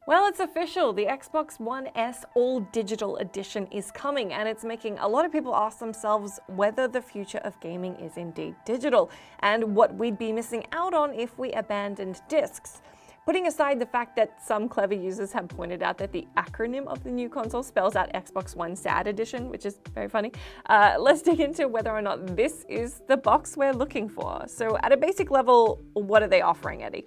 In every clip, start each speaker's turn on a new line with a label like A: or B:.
A: Well, it's official. The Xbox One S All Digital Edition is coming, and it's making a lot of people ask themselves whether the future of gaming is indeed digital, and what we'd be missing out on if we abandoned discs. Putting aside the fact that some clever users have pointed out that the acronym of the new console spells out Xbox One Sad Edition, which is very funny, let's dig into whether or not this is the box we're looking for. So at a basic level, what are they offering, Eddie?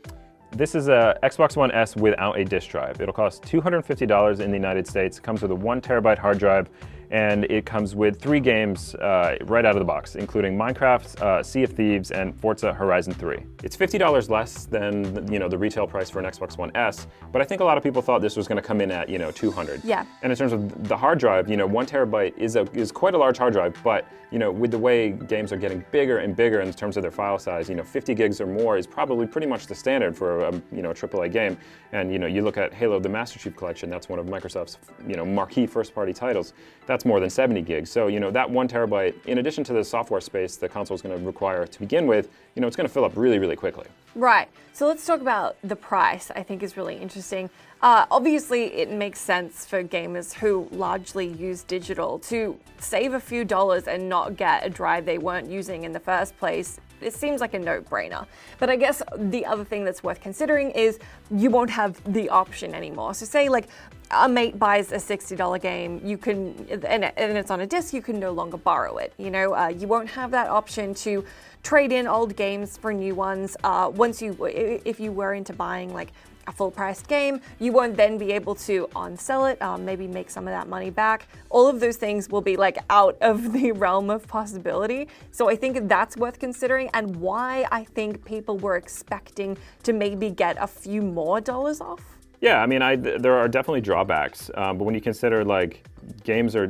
B: This is a Xbox One S without a disk drive. It'll cost $250 in the United States. It comes with a 1 terabyte hard drive, and it comes with 3 games right out of the box, including Minecraft, Sea of Thieves, and Forza Horizon 3. It's $50 less than the retail price for an Xbox One S, but I think a lot of people thought this was going to come in at $200.
A: Yeah.
B: And in terms of the hard drive, 1 terabyte is quite a large hard drive, but with the way games are getting bigger and bigger in terms of their file size, 50 gigs or more is probably pretty much the standard for a AAA game. And you look at Halo: The Master Chief Collection, that's one of Microsoft's marquee first-party titles. That's more than 70 gigs. So that 1 terabyte, in addition to the software space the console is going to require to begin with, it's going to fill up really, really quickly.
A: Right. So let's talk about the price. I think is really interesting. Obviously, it makes sense for gamers who largely use digital to save a few dollars and not get a drive they weren't using in the first place. It seems like a no-brainer. But I guess the other thing that's worth considering is you won't have the option anymore. So say like a mate buys a $60 game, you can, and it's on a disc, you can no longer borrow it. You won't have that option to trade in old games for new ones. If you were into buying like a full-priced game, you won't then be able to on-sell it, maybe make some of that money back. All of those things will be like out of the realm of possibility. So I think that's worth considering, and why I think people were expecting to maybe get a few more dollars off.
B: Yeah, I mean, there are definitely drawbacks, but when you consider like games are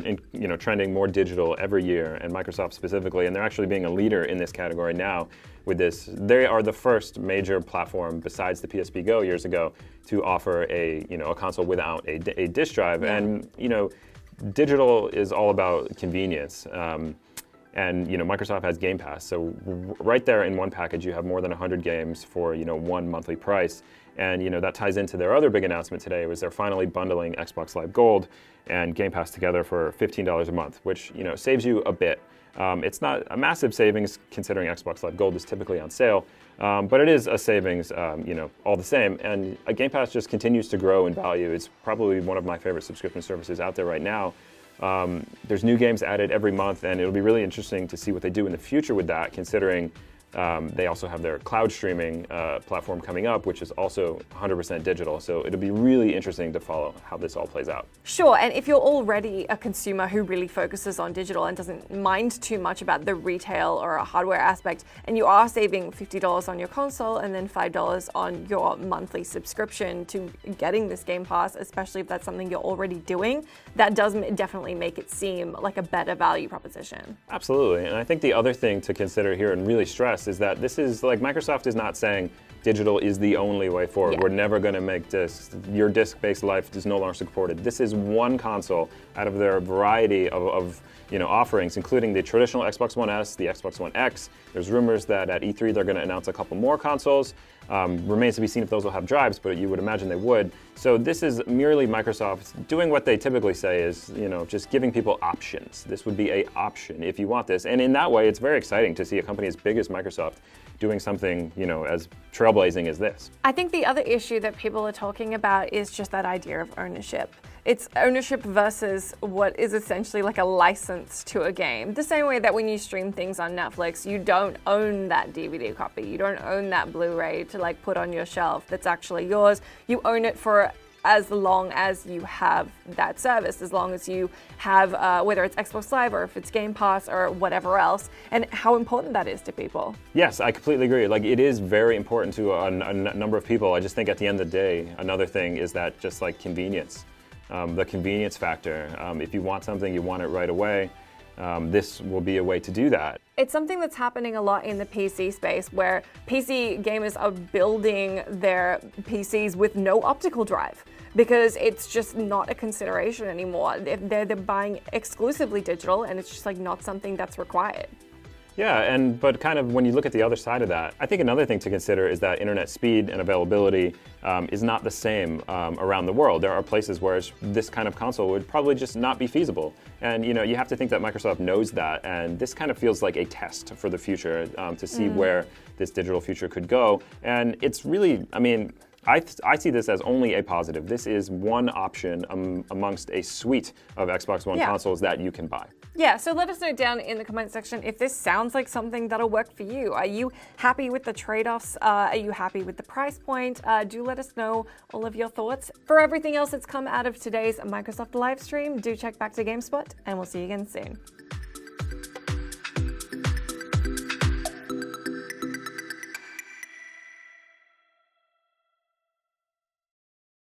B: trending more digital every year, and Microsoft specifically, and they're actually being a leader in this category now with this. They are the first major platform besides the PSP Go years ago to offer a console without a disk drive,
A: yeah.
B: And digital is all about convenience. And Microsoft has Game Pass, so right there in one package you have more than 100 games for one monthly price, and that ties into their other big announcement today, was they're finally bundling Xbox Live Gold and Game Pass together for $15 a month, which saves you a bit. It's not a massive savings considering Xbox Live Gold is typically on sale, but it is a savings, all the same. And Game Pass just continues to grow in value. It's probably one of my favorite subscription services out there right now. There's new games added every month, and it'll be really interesting to see what they do in the future with that, considering they also have their cloud streaming platform coming up, which is also 100% digital. So it'll be really interesting to follow how this all plays out.
A: Sure, and if you're already a consumer who really focuses on digital and doesn't mind too much about the retail or a hardware aspect, and you are saving $50 on your console and then $5 on your monthly subscription to getting this Game Pass, especially if that's something you're already doing, that does definitely make it seem like a better value proposition.
B: Absolutely, and I think the other thing to consider here and really stress is that this is like, Microsoft is not saying digital is the only way forward.
A: Yeah.
B: We're never going to make discs. Your disc-based life is no longer supported. This is one console out of their variety of offerings, including the traditional Xbox One S, the Xbox One X. There's rumors that at E3 they're going to announce a couple more consoles. Remains to be seen if those will have drives, but you would imagine they would. So this is merely Microsoft doing what they typically say is, just giving people options. This would be an option if you want this. And in that way, it's very exciting to see a company as big as Microsoft doing something, as trailblazing as this.
A: I think the other issue that people are talking about is just that idea of ownership. It's ownership versus what is essentially like a license to a game. The same way that when you stream things on Netflix, you don't own that DVD copy. You don't own that Blu-ray to like put on your shelf that's actually yours. You own it for as long as you have that service, as long as you have, whether it's Xbox Live or if it's Game Pass or whatever else, and how important that is to people.
B: Yes, I completely agree. Like, it is very important to a number of people. I just think at the end of the day, another thing is that just like convenience, the convenience factor. If you want something, you want it right away. This will be a way to do that.
A: It's something that's happening a lot in the PC space, where PC gamers are building their PCs with no optical drive because it's just not a consideration anymore. They're buying exclusively digital, and it's just like not something that's required.
B: Yeah, but kind of when you look at the other side of that, I think another thing to consider is that internet speed and availability is not the same around the world. There are places where this kind of console would probably just not be feasible. And you have to think that Microsoft knows that, and this kind of feels like a test for the future to see where this digital future could go. And it's really, I mean, I see this as only a positive. This is one option amongst a suite of Xbox One consoles that you can buy.
A: Yeah, so let us know down in the comment section if this sounds like something that'll work for you. Are you happy with the trade-offs? Are you happy with the price point? Do let us know all of your thoughts. For everything else that's come out of today's Microsoft live stream, do check back to GameSpot, and we'll see you again soon.